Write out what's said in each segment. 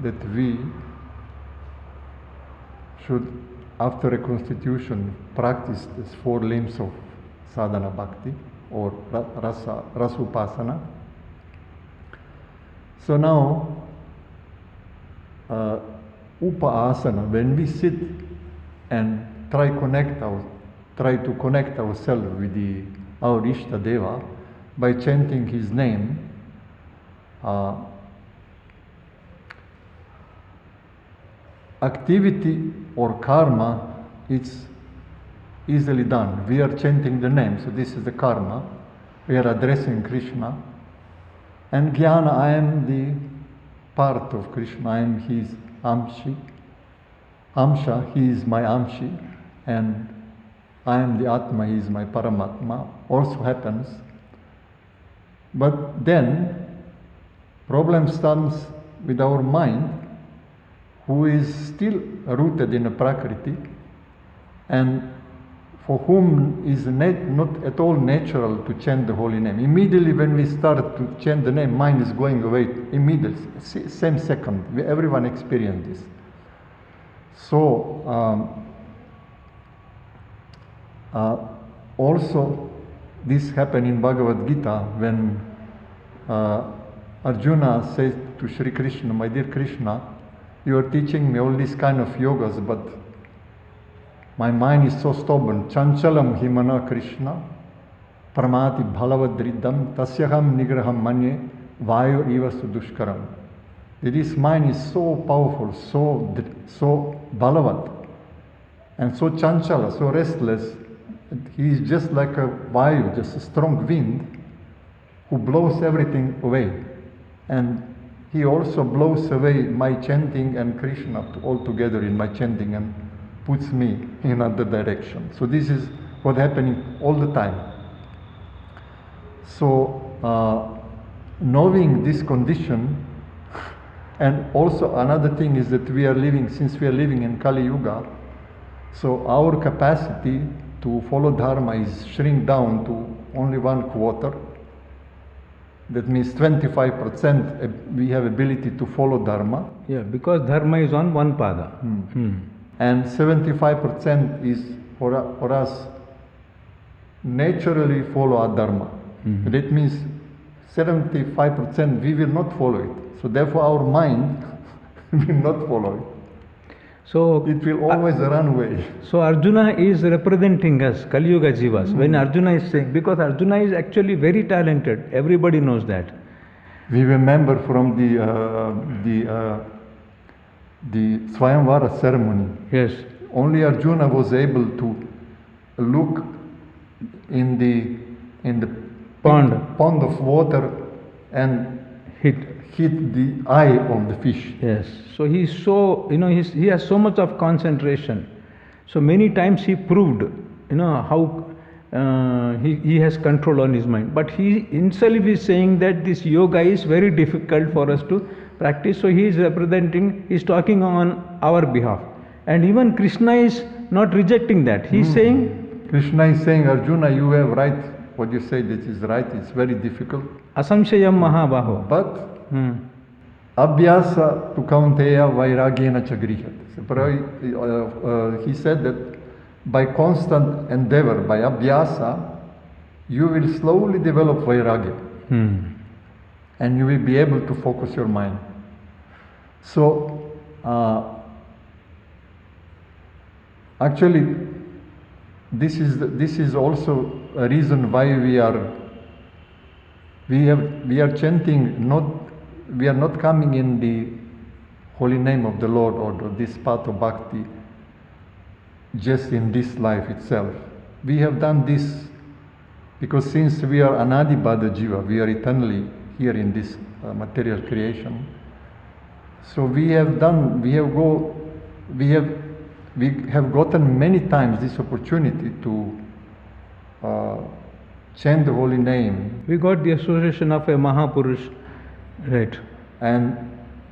that we should, after a constitution, practice these 4 limbs of sadhana bhakti or rasupasana. So now, upaasana, when we sit and try to connect ourselves with our Ishta Deva by chanting his name, activity or karma, it's easily done. We are chanting the name, so this is the karma. We are addressing Krishna. And jnana, I am the part of Krishna, I am his amshi. Amsha, he is my amshi, and I am the Atma, he is my Paramatma, also happens. But then, problem starts with our mind, who is still rooted in a Prakriti, and for whom is not at all natural to chant the holy name. Immediately when we start to chant the name, mind is going away, immediately, same second. Everyone experiences this. So, also this happened in Bhagavad Gita when Arjuna says to Sri Krishna, my dear Krishna, you are teaching me all these kind of yogas, but my mind is so stubborn. Chanchalam himana Krishna, pramati bhalavadridam, tasyaham nigraham manye, vayu iva sudushkaram. This mind is so powerful, so balavat, and so chanchala, so restless. He is just like a vayu, just a strong wind, who blows everything away. And he also blows away my chanting and Krishna all together in my chanting and puts me in another direction. So this is what's happening all the time. So knowing this condition, and also another thing is that since we are living in Kali Yuga, so our capacity to follow Dharma is shrink down to only 1/4. That means 25% we have ability to follow Dharma. Yeah, because Dharma is on one pada. And 75% is for us naturally follow our Dharma. That means 75% we will not follow it. So therefore our mind will not follow it. So it will always run away. So Arjuna is representing us, Kali Yuga Jivas. When Arjuna is saying, because Arjuna is actually very talented, everybody knows that. We remember from the Swayamvara ceremony. Yes. Only Arjuna was able to look in the pond of water and hit the eye of the fish. Yes. So he's so, he has so much of concentration. So many times he proved, how he has control on his mind. But he himself is saying that this yoga is very difficult for us to practice. So he is he's talking on our behalf. And even Krishna is not rejecting that. He's saying, Krishna is saying, Arjuna, you have right. What you say, this is right. It's very difficult. Asamshayam mahabaho. But abhyasa tu kaunteya vairagyena chagrihat. He said that by constant endeavor, by abhyasa, you will slowly develop vairagya. And you will be able to focus your mind. So, actually, this is also a reason why we are chanting, we are not coming in the holy name of the Lord or this path of bhakti just in this life itself. We have done this because since we are anadibada jiva, we are eternally here in this material creation. So we have gotten many times this opportunity to chant the holy name. We got the association of a Mahapurush, right?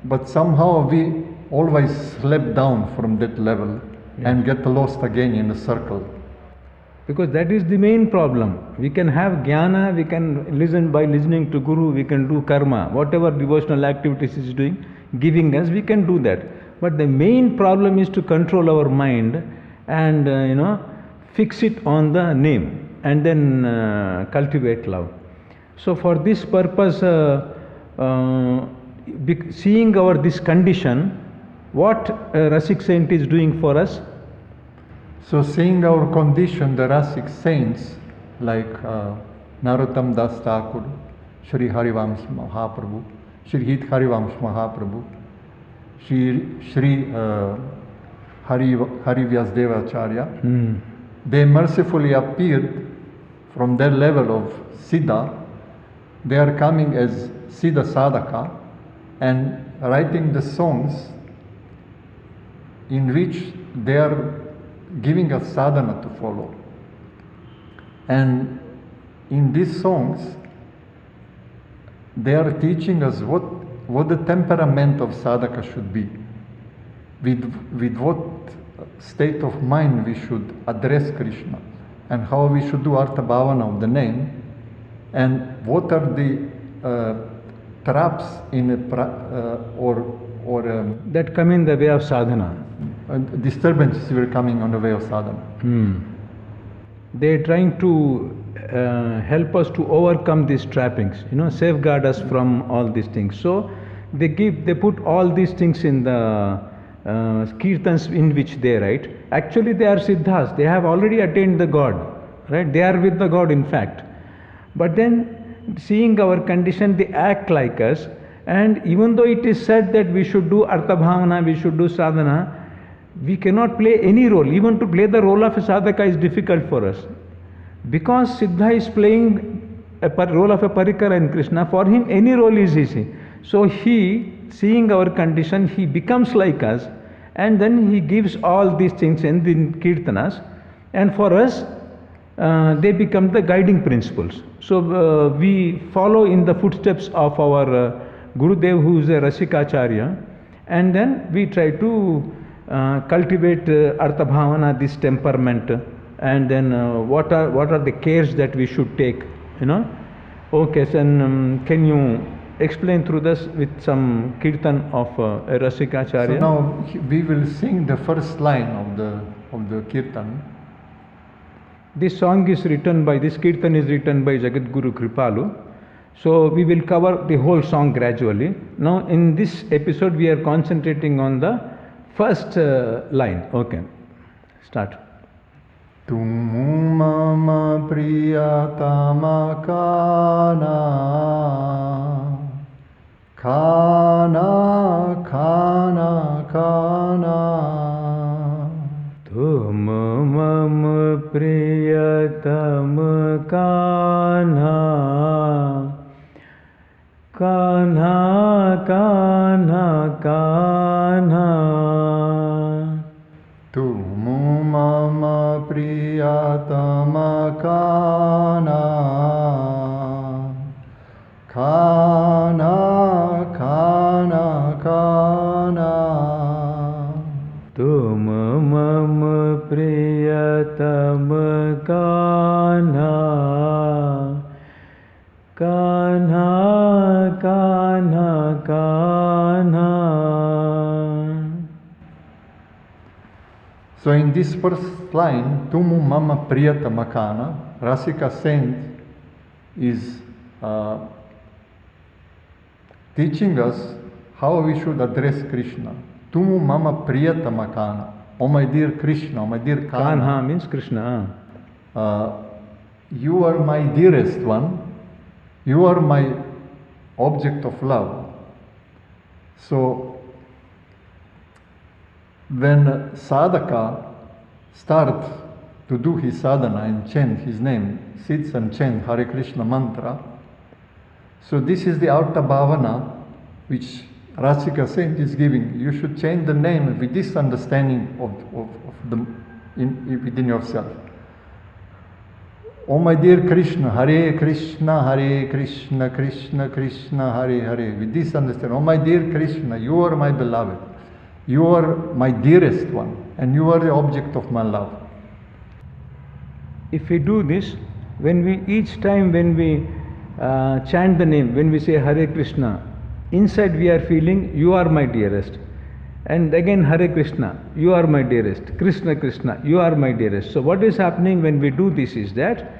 But somehow we always slip down from that level and get lost again in a circle. Because that is the main problem. We can have jnana, we can listen by listening to Guru, we can do karma, whatever devotional activities he is doing, giving us, we can do that. But the main problem is to control our mind and fix it on the name and then cultivate love. So for this purpose, seeing this condition, what Rasik saint is doing for us? So seeing our condition, the Rasik saints like Narottam Das Thakur, Shri Harivamsh Mahaprabhu, Shri Hit Harivamsh Mahaprabhu, Shri Hari Vyasdeva Acharya, they mercifully appeared from their level of Siddha. They are coming as Siddha Sadhaka and writing the songs in which they are giving us sadhana to follow. And in these songs, they are teaching us what the temperament of sadhaka should be, with what state of mind we should address Krishna, and how we should do Arthabhavana of the name, and what are the traps in that come in the way of sadhana. Disturbances were coming on the way of sadhana. They are trying to help us to overcome these trappings, safeguard us from all these things. So they put all these things in the kirtans in which they write. Actually, they are siddhas. They have already attained the God, right? They are with the God, in fact. But then, seeing our condition, they act like us. And even though it is said that we should do Arthabhavana, we should do sadhana, we cannot play any role. Even to play the role of a sadhaka is difficult for us. Because Siddha is playing a role of a parikara in Krishna, for him any role is easy. So he, seeing our condition, he becomes like us, and then he gives all these things in the kirtanas, and for us they become the guiding principles. So we follow in the footsteps of our Gurudev, who is a Rasikacharya, and then we try to cultivate Arthabhavana, this temperament, and then what are the cares that we should take, Okay, so can you explain through this with some kirtan of a Rasikacharya? So now we will sing the first line of the kirtan. This song is written by, this kirtan is written by Jagadguru Kripalu. So we will cover the whole song gradually. Now in this episode we are concentrating on the first line. Okay, start. Tumu mama priyatama kana, kana kana kana. Tumu mama priyatama kana, kana kana kana. Tumu mama priyatama kana, kana kana kana. Tumu mama priyatama kana, kana kana kana. So in this first line, Tumu mama priyatama kana, Rasika saint is teaching us how we should address Krishna. Tumu mama priyatama kana, oh my dear Krishna, oh my dear Kana. Kanha means Krishna. You are my dearest one, you are my object of love. So when sadhaka starts to do his sadhana and chant his name, sits and chant Hare Krishna mantra, so this is the Arthabhavana which Rasika saint is giving. You should chant the name with this understanding within yourself. Oh my dear Krishna, Hare Krishna, Hare Krishna, Krishna Krishna, Hare Hare. With this understanding, oh my dear Krishna, you are my beloved. You are my dearest one, and you are the object of my love. If we do this, each time when we chant the name, when we say Hare Krishna, Inside we are feeling, you are my dearest. And again, Hare Krishna, you are my dearest. Krishna Krishna, you are my dearest. So what is happening when we do this is that,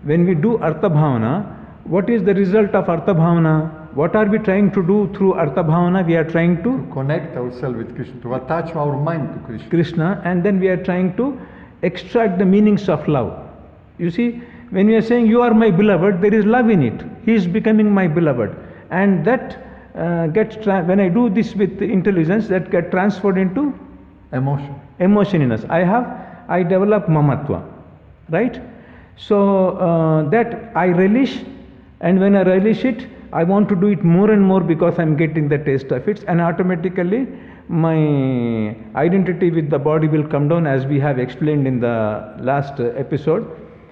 when we do Arthabhavana, what is the result of Arthabhavana? What are we trying to do through Arthabhavana? We are trying to connect ourselves with Krishna, to attach our mind to Krishna. Krishna, and then we are trying to extract the meanings of love. You see, when we are saying you are my beloved, there is love in it. He is becoming my beloved, and that when I do this with intelligence, that get transferred into emotion in us. I develop mamatva, right? So that I relish, and when I relish it, I want to do it more and more because I am getting the taste of it, and automatically my identity with the body will come down, as we have explained in the last episode,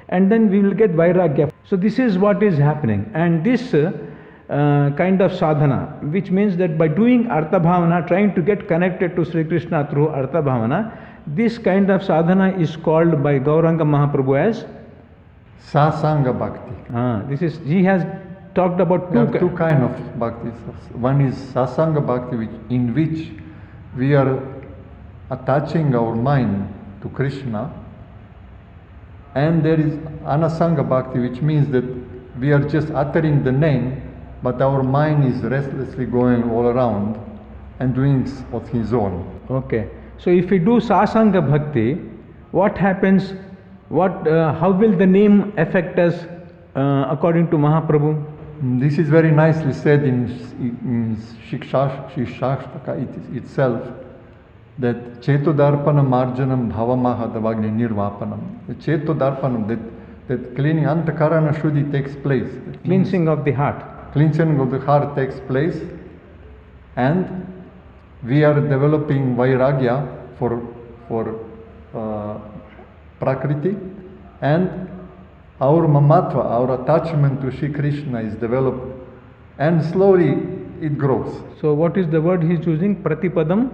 and then we will get vairagya. So this is what is happening, and this kind of sadhana, which means that by doing Arthabhavana, trying to get connected to Sri Krishna through Arthabhavana, this kind of sadhana is called by Gauranga Mahaprabhu as Sasanga Bhakti. He has talked about two kind of bhakti. One is Sasanga Bhakti, in which we are attaching our mind to Krishna, and there is Anasanga Bhakti, which means that we are just uttering the name, but our mind is restlessly going all around and doing of his own. Okay. So if we do Sasanga Bhakti, what happens? How will the name affect us according to Mahaprabhu? This is very nicely said in Shikshashtaka itself, that Chetodarpanam Marjanam Bhavamahadavagni Nirvapanam. The Chetodarpanam, that cleaning Antakarana Shuddhi takes place. Cleansing of the heart. Cleansing of the heart takes place, and we are developing vairagya for Prakriti, and our mamatva, our attachment to Shri Krishna is developed, and slowly it grows. So what is the word he is using? Pratipadam?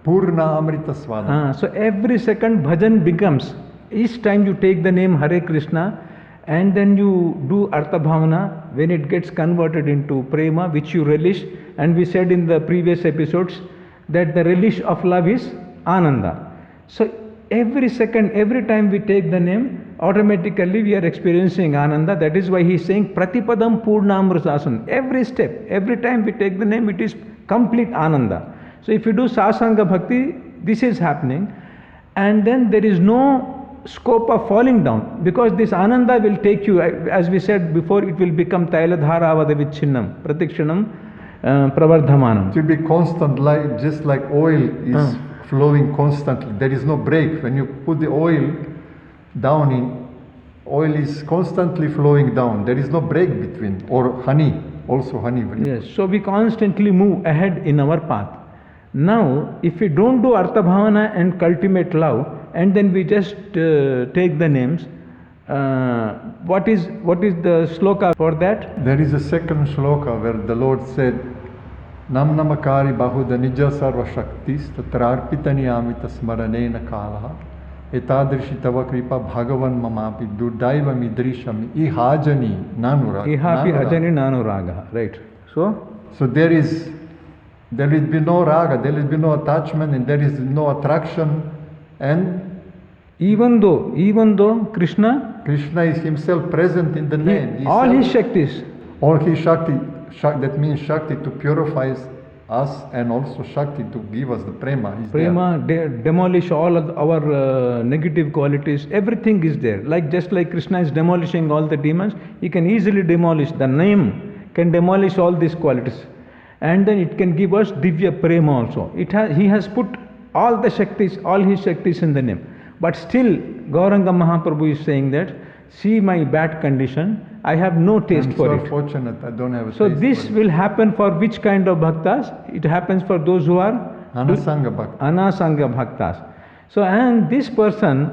Purna Amrita Swadam. So every second bhajan becomes, each time you take the name Hare Krishna, and then you do Arthabhavana, when it gets converted into prema, which you relish, and we said in the previous episodes that the relish of love is Ananda. So every second, every time we take the name, automatically we are experiencing Ananda. That is why he is saying Pratipadam Purnamritasan. Every step, every time we take the name, it is complete Ananda. So if you do Sasanga Bhakti, this is happening, and then there is no scope of falling down, because this Ananda will take you, as we said before, it will become Tailadharavada Vichinnam, Pratikshanam Pravardhamanam. It will be constant, just like oil is flowing constantly. There is no break. When you put the oil down in, oil is constantly flowing down. There is no break between, or honey, also honey. Yes, so we constantly move ahead in our path. Now, if we don't do Arthabhavana and cultivate love, and then we just take the names, what is the sloka for that? There is a second shloka where the Lord said, Nam namakari bahuda nija sarva shaktis tatrarpitani amita smaranena kalaha etadrishi tava kripa bhagavan mamapi durdaiva midrishami ihajani nanuraga. Ihapi ajani nanuraga. Right. So there will be no raga, there will be no attachment, and there is no attraction, and even though Krishna is himself present in the name. All his Shaktis. All his Shakti, that means Shakti to purify us, and also Shakti to give us the prema. Prema, demolish all of our negative qualities. Everything is there. Just like Krishna is demolishing all the demons, he can easily demolish. The name can demolish all these qualities. And then it can give us Divya Prema also. He has put all the Shaktis, all his Shaktis in the name. But still, Gauranga Mahaprabhu is saying that, see my bad condition, I have no taste for it. I'm so fortunate, I don't have a taste for it. So this will happen for which kind of bhaktas? It happens for those who are Anasanga Bhaktas. Anasanga bhaktas. So, and this person,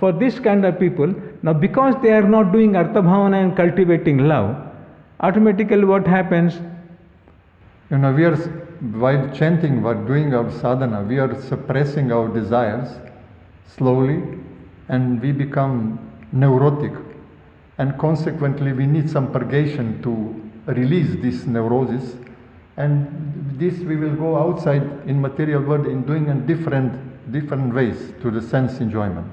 for this kind of people, now because they are not doing Arthabhavana and cultivating love, automatically what happens? We are, while chanting, while doing our sadhana, we are suppressing our desires slowly, and we become neurotic, and consequently we need some purgation to release this neurosis, And this we will go outside in material world in doing in different ways to the sense enjoyment.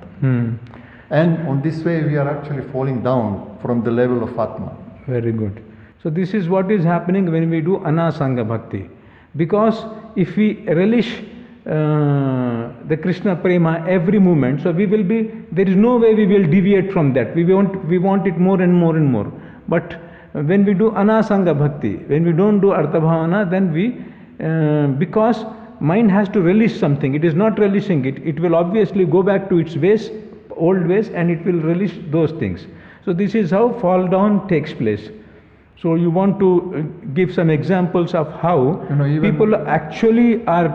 And on this way we are actually falling down from the level of Atma. Very good. So this is what is happening when we do Anasanga Bhakti. Because if we relish the Krishna Prema every moment, so we will be, there is no way we will deviate from that. We want it more and more and more. But when we do Anasanga Bhakti, when we don't do Arthabhavana, then we, because mind has to relish something, it is not relishing it, it will obviously go back to its ways, old ways, and it will relish those things. So this is how fall down takes place. So you want to give some examples of how people actually are,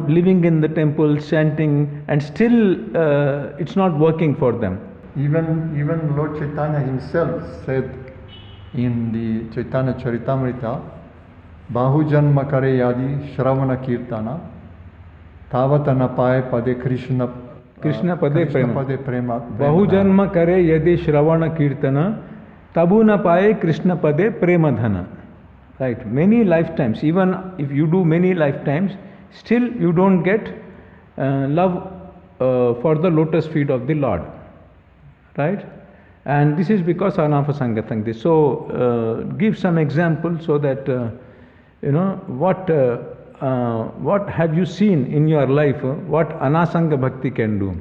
living in the temple, chanting, and still it's not working for them. Even Lord Chaitanya himself said in the Chaitanya Charitamrita, Bahu Janma Kare Yadi Shravana Kirtana Tavatana Paye Pade Krishna Pade Prema Bahu Janma Kare Yadi Shravana Kirtana Tabu na paye Krishna pade prema dhana. Right, many lifetimes, even if you do many lifetimes, still you don't get love for the lotus feet of the Lord. Right? And this is because Anapasangatangti. So give some examples so that what have you seen in your life, what Anasanga Bhakti can do?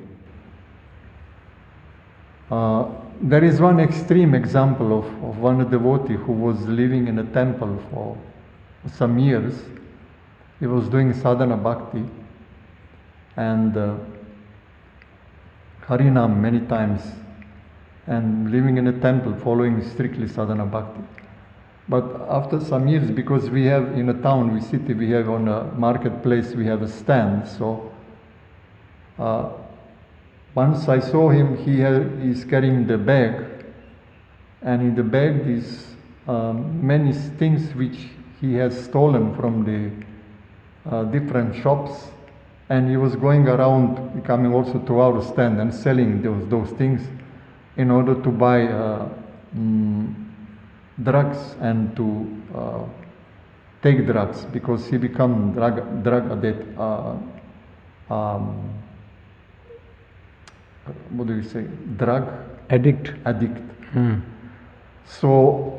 There is one extreme example of one devotee who was living in a temple for some years. He was doing sadhana bhakti and Harinam many times and living in a temple following strictly sadhana bhakti. But after some years, because we have in a town, we have on a marketplace, we have a stand, so once I saw him, he is carrying the bag, and in the bag is many things which he has stolen from the different shops, and he was going around, coming also to our stand and selling those things in order to buy drugs and to take drugs, because he become drug addict. What do you say? Drug? Addict. So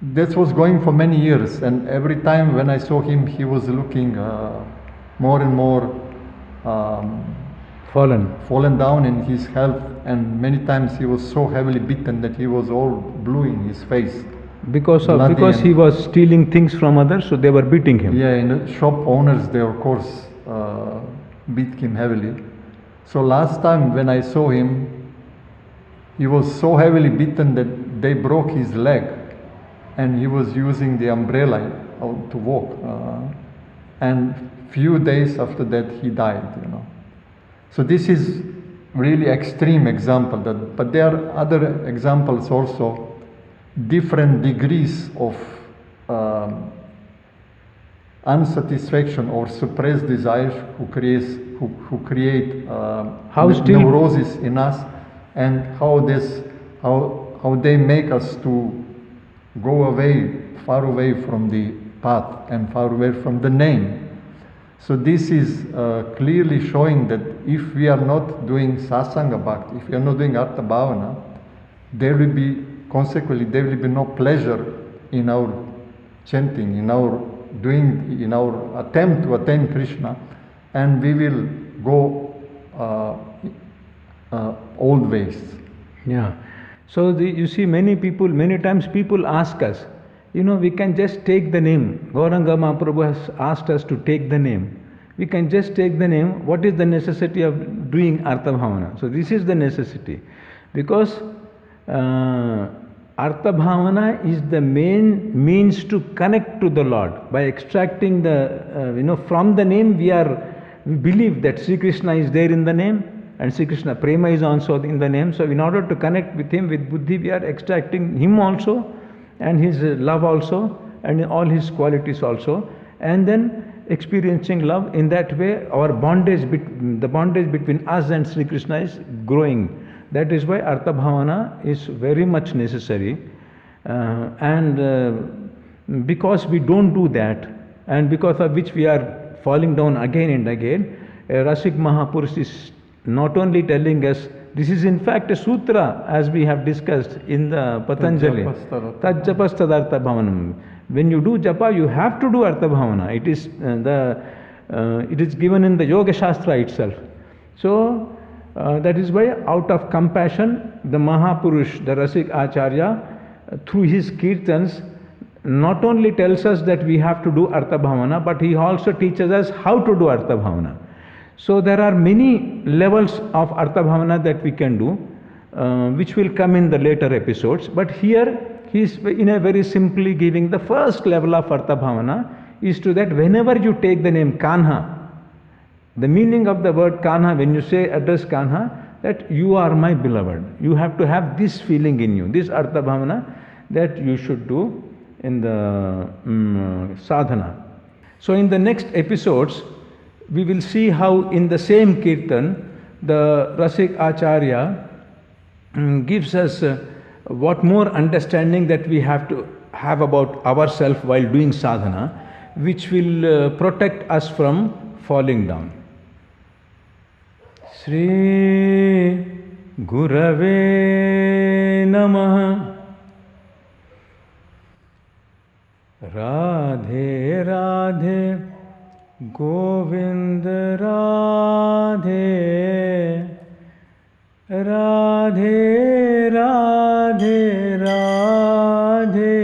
this was going for many years, and every time when I saw him, he was looking more and more fallen down in his health, and many times he was so heavily beaten that he was all blue in his face. Because he was stealing things from others, so they were beating him. Yeah, and the shop owners, they of course beat him heavily. So last time when I saw him, he was so heavily beaten that they broke his leg, and he was using the umbrella to walk. And few days after that, he died. So this is really extreme example. But there are other examples also, different degrees of unsatisfaction or suppressed desires who create neurosis in us, and how they make us to go far away from the path and far away from the name. So this is clearly showing that if we are not doing sasanga bhakti, if we are not doing Arthabhavana, there will be no pleasure in our chanting, in our attempt to attain Krishna, and we will go old ways. Yeah. So you see, many times people ask us, we can just take the name. Gauranga Mahaprabhu has asked us to take the name. We can just take the name. What is the necessity of doing Arthabhavana? So this is the necessity. Because Arthabhavana is the main means to connect to the Lord. By extracting from the name, we believe that Sri Krishna is there in the name, and Sri Krishna Prema is also in the name. So in order to connect with him, with Buddhi, we are extracting him also, and his love also, and all his qualities also, and then experiencing love. In that way, our the bondage between us and Sri Krishna is growing. That is why Arthabhavana is very much necessary. And Because we don't do that, and because of which we are falling down again and again, Rasik Mahapurush is not only telling us, this is in fact a sutra as we have discussed in the Patanjali. Tajjapastadartha Arthabhavanam. When you do japa, you have to do Arthabhavana. It is given in the Yoga Shastra itself. So that is why, out of compassion, the Mahapurush, the Rasik Acharya, through his kirtans, not only tells us that we have to do Arthabhavana, but he also teaches us how to do Arthabhavana. So there are many levels of Arthabhavana that we can do, which will come in the later episodes. But here he is in a very simply giving the first level of Arthabhavana is to that whenever you take the name Kanha, the meaning of the word Kanha, when you say address Kanha, that you are my beloved. You have to have this feeling in you, this Arthabhavana that you should do in the sadhana. So in the next episodes, we will see how in the same kirtan, the Rasik Acharya gives us what more understanding that we have to have about ourselves while doing sadhana, which will protect us from falling down. Sri Gurave Namaha. Radhe Radhe Govind Radhe Radhe Radhe Radhe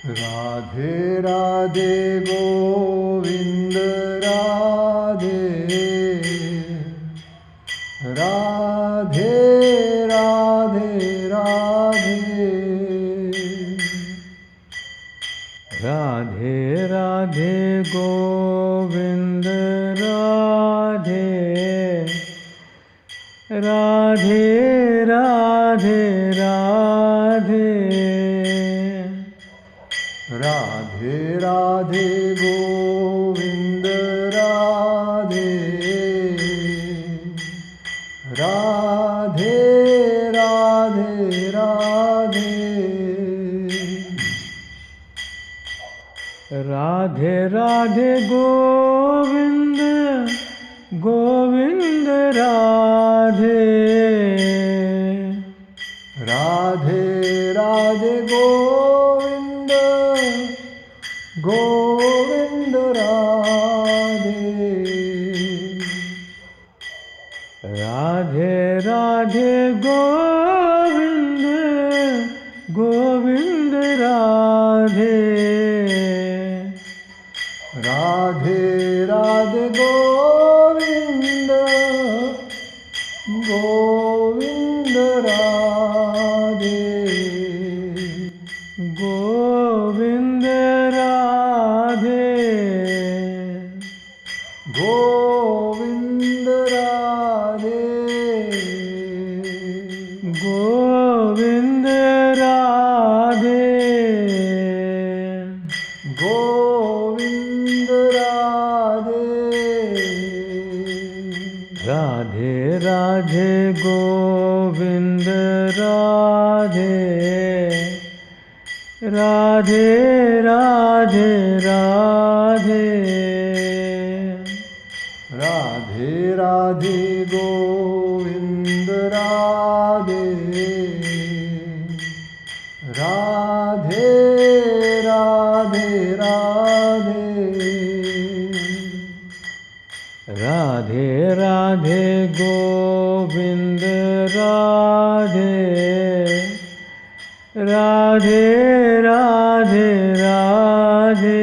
Radhe Radhe Govind Radhe Radhe Radhe Radhe Radhe Radhe Govind Radhe Radhe Radhe Radhe Radhe Radhe Govind Radhe Radhe Radhe Radhe Radhe Radhe Govind Govind Radhe Radhe Radhe Govind Govind Radhe Radhe Radhe Govind Govind Radhe Radhe Radhe Govind Govind Radhe Govind Radhe Govind Radhe Govind Radhe Govind Radhe Radhe Radhe Govind Radhe Radhe Radhe Radhe Radhe Radhe Govind Radhe Radhe Radhe Radhe Radhe Radhe Govind Radhe Radhe Radhe Radhe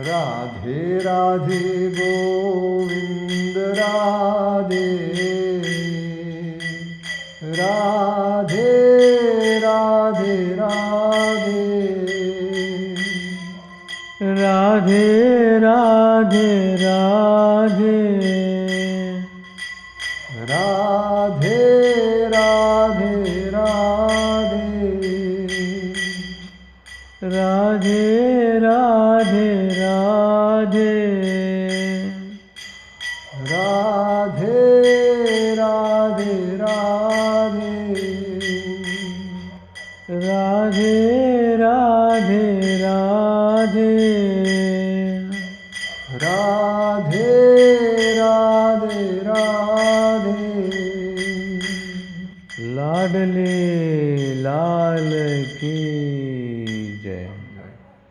Radhe Radhe Govind Radhe Radhe Radhe Radhe Radhe Radhe Radhe Radhe Radhe Radhe Radhe Radhe Radhe Radhe Radhe Radhe Radhe Radhe Radhe Radhe लाडले लाल की